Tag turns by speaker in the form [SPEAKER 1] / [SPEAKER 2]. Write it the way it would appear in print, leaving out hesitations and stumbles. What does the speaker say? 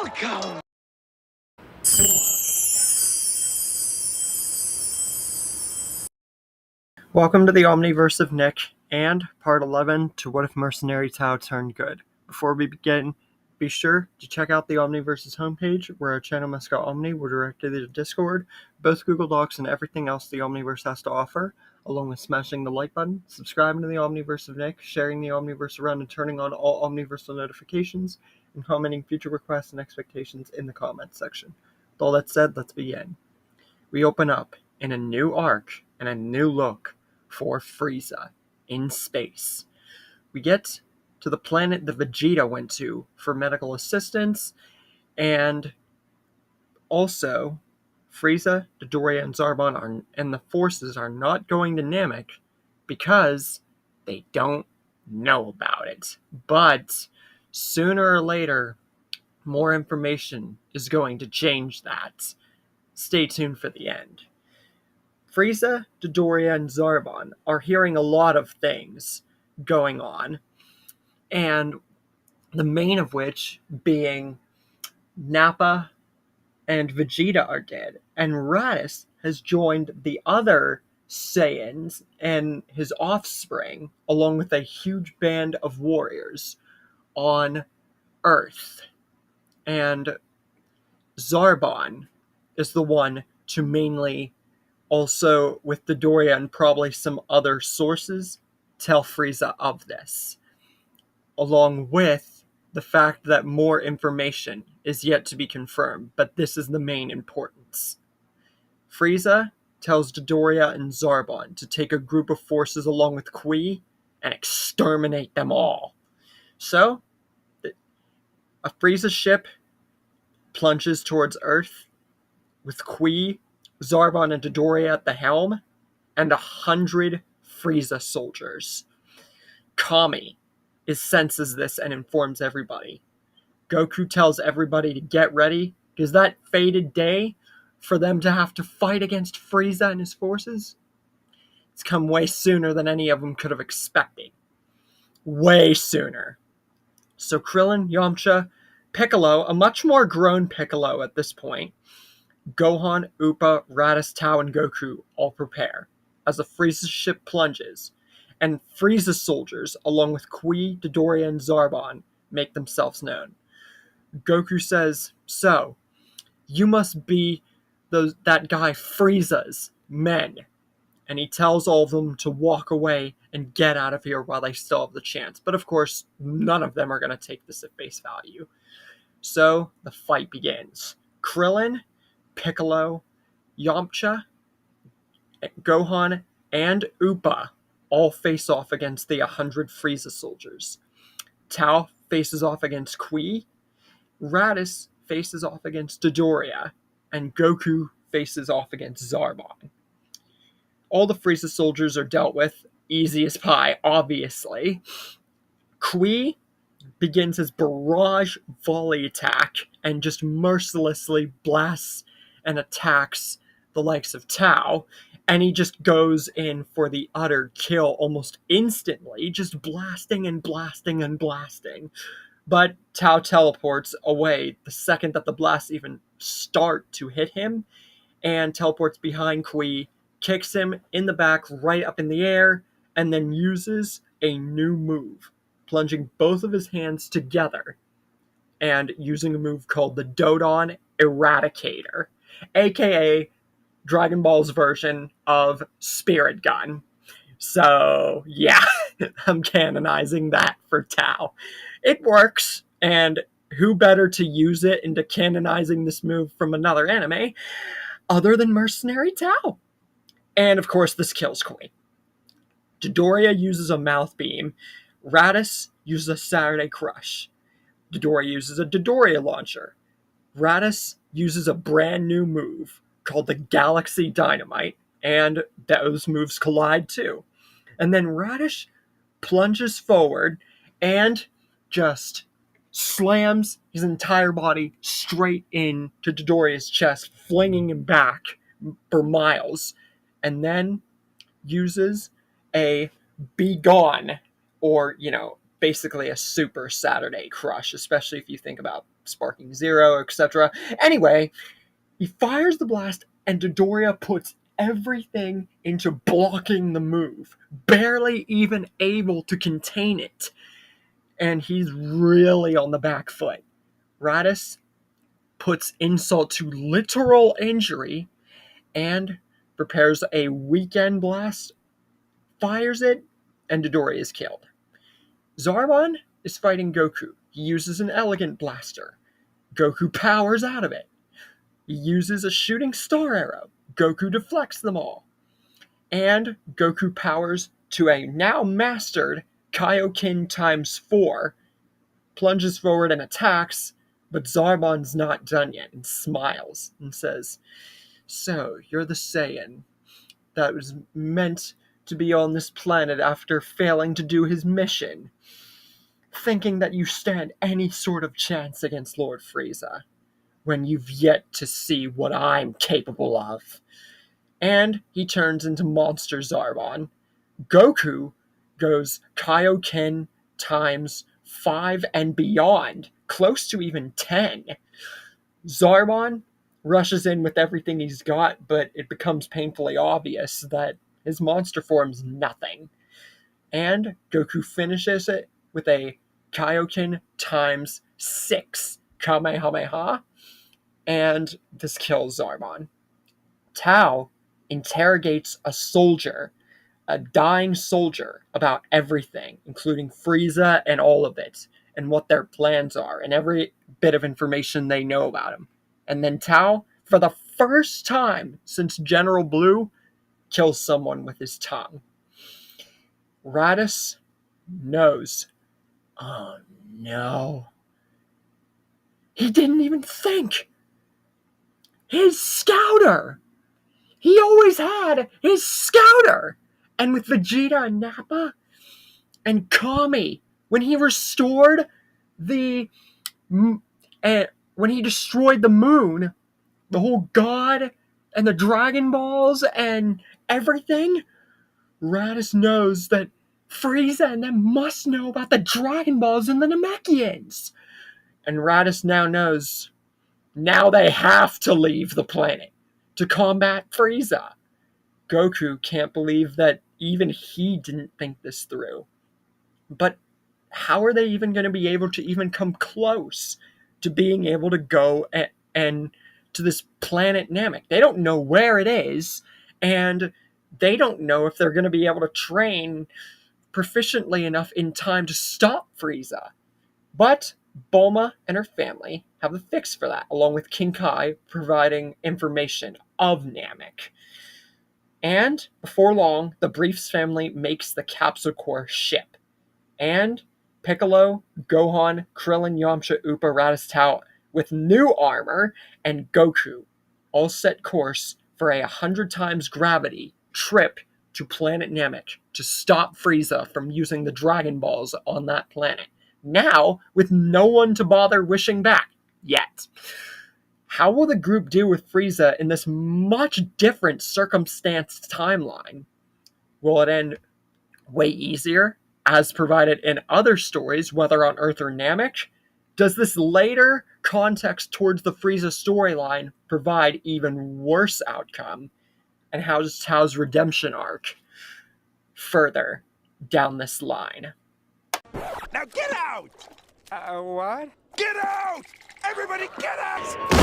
[SPEAKER 1] Welcome!
[SPEAKER 2] Welcome to the Omniverse of Nick, and Part 11 to What If Mercenary Tao Turned Good. Before we begin, be sure to check out the Omniverse's homepage, where our channel mascot Omni will direct you to Discord, both Google Docs, and everything else the Omniverse has to offer, along with smashing the like button, subscribing to the Omniverse of Nick, sharing the Omniverse around, and turning on all Omniversal notifications, and commenting future requests and expectations in the comments section. With all that said, let's begin. We open up in a new arc and a new look for Frieza in space. We get to the planet that Vegeta went to for medical assistance, and also Frieza, Dodoria, and Zarbon and the forces are not going to Namek because they don't know about it. But sooner or later, more information is going to change that. Stay tuned for the end. Frieza, Dodoria, and Zarbon are hearing a lot of things going on, and the main of which being Nappa and Vegeta are dead, and Raditz has joined the other Saiyans and his offspring, along with a huge band of warriors on Earth. And Zarbon is the one to mainly, also with Dodoria and probably some other sources, tell Frieza of this, along with the fact that more information is yet to be confirmed, but this is the main importance. Frieza tells Dodoria and Zarbon to take a group of forces along with Kui and exterminate them all. So, a Frieza ship plunges towards Earth with Kui, Zarbon, and Dodoria at the helm, and 100 Frieza soldiers. Kami senses this and informs everybody. Goku tells everybody to get ready, because that fated day for them to have to fight against Frieza and his forces, it's come way sooner than any of them could have expected. Way sooner. So Krillin, Yamcha, Piccolo, a much more grown Piccolo at this point, Gohan, Appa, Raditz, Tao, and Goku all prepare as the Frieza ship plunges, and Frieza soldiers, along with Kui, Dodoria, and Zarbon, make themselves known. Goku says, "So, you must be that guy Frieza's men." And he tells all of them to walk away and get out of here while they still have the chance. But of course, none of them are going to take this at face value. So, the fight begins. Krillin, Piccolo, Yamcha, Gohan, and Appa all face off against the 100 Frieza soldiers. Tao faces off against Kui, Raditz faces off against Dodoria, and Goku faces off against Zarbon. All the Frieza soldiers are dealt with, easy as pie, obviously. Kui begins his barrage volley attack and just mercilessly blasts and attacks the likes of Tao, and he just goes in for the utter kill almost instantly, just blasting and blasting and blasting. But Tao teleports away the second that the blasts even start to hit him, and teleports behind Kui, kicks him in the back right up in the air, and then uses a new move, plunging both of his hands together and using a move called the Dodon Eradicator, aka Dragon Ball's version of Spirit Gun. So, yeah, I'm canonizing that for Tao. It works, and who better to use it into canonizing this move from another anime other than Mercenary Tao? And of course, this kills Kui. Dodoria uses a mouth beam. Raditz uses a Saturday Crush. Dodoria uses a Dodoria launcher. Raditz uses a brand new move called the Galaxy Dynamite, and those moves collide too. And then Raditz plunges forward and just slams his entire body straight into Dodoria's chest, flinging him back for miles, and then uses a Be Gone, or, basically a Super Saturday Crush, especially if you think about sparking 0, etc. Anyway, he fires the blast, and Dodoria puts everything into blocking the move, barely even able to contain it. And he's really on the back foot. Raditz puts insult to literal injury and prepares a weekend blast, fires it, and Dodoria is killed. Zarbon is fighting Goku. He uses an elegant blaster. Goku powers out of it. He uses a shooting star arrow. Goku deflects them all. And Goku powers to a now mastered Kaioken times 4, plunges forward and attacks, but Zarbon's not done yet and smiles and says, "So, you're the Saiyan that was meant to be on this planet after failing to do his mission, thinking that you stand any sort of chance against Lord Frieza, when you've yet to see what I'm capable of." And he turns into Monster Zarbon. Goku goes Kaioken times 5 and beyond, close to even 10. Zarbon rushes in with everything he's got, but it becomes painfully obvious that his monster form's nothing. And Goku finishes it with a Kaioken times 6 Kamehameha, and this kills Zarbon. Tao interrogates a dying soldier, about everything, including Frieza and all of it, and what their plans are, and every bit of information they know about him. And then Tao, for the first time since General Blue, kills someone with his tongue. Raditz knows. Oh no. He didn't even think! His scouter! He always had his scouter! And with Vegeta and Nappa and Kami, when he restored when he destroyed the moon, the whole god and the Dragon Balls and everything, Raditz knows that Frieza and them must know about the Dragon Balls and the Namekians. And Raditz now knows, now they have to leave the planet to combat Frieza. Goku can't believe that even he didn't think this through. But how are they even going to be able to even come close to being able to go and to this planet Namek? They don't know where it is, and they don't know if they're going to be able to train proficiently enough in time to stop Frieza. But Bulma and her family have a fix for that, along with King Kai providing information of Namek. And before long, the Briefs family makes the Capsule Corps ship. And Piccolo, Gohan, Krillin, Yamcha, Appa, Raditz, Tao, with new armor, and Goku all set course for a 100 times gravity trip to planet Namek to stop Frieza from using the Dragon Balls on that planet. Now, with no one to bother wishing back yet. How will the group deal with Frieza in this much different circumstanced timeline? Will it end way easier, as provided in other stories, whether on Earth or Namek? Does this later context towards the Frieza storyline provide even worse outcome? And how does Tao's redemption arc further down this line?
[SPEAKER 1] Now get out!
[SPEAKER 3] What?
[SPEAKER 1] Get out! Everybody get out!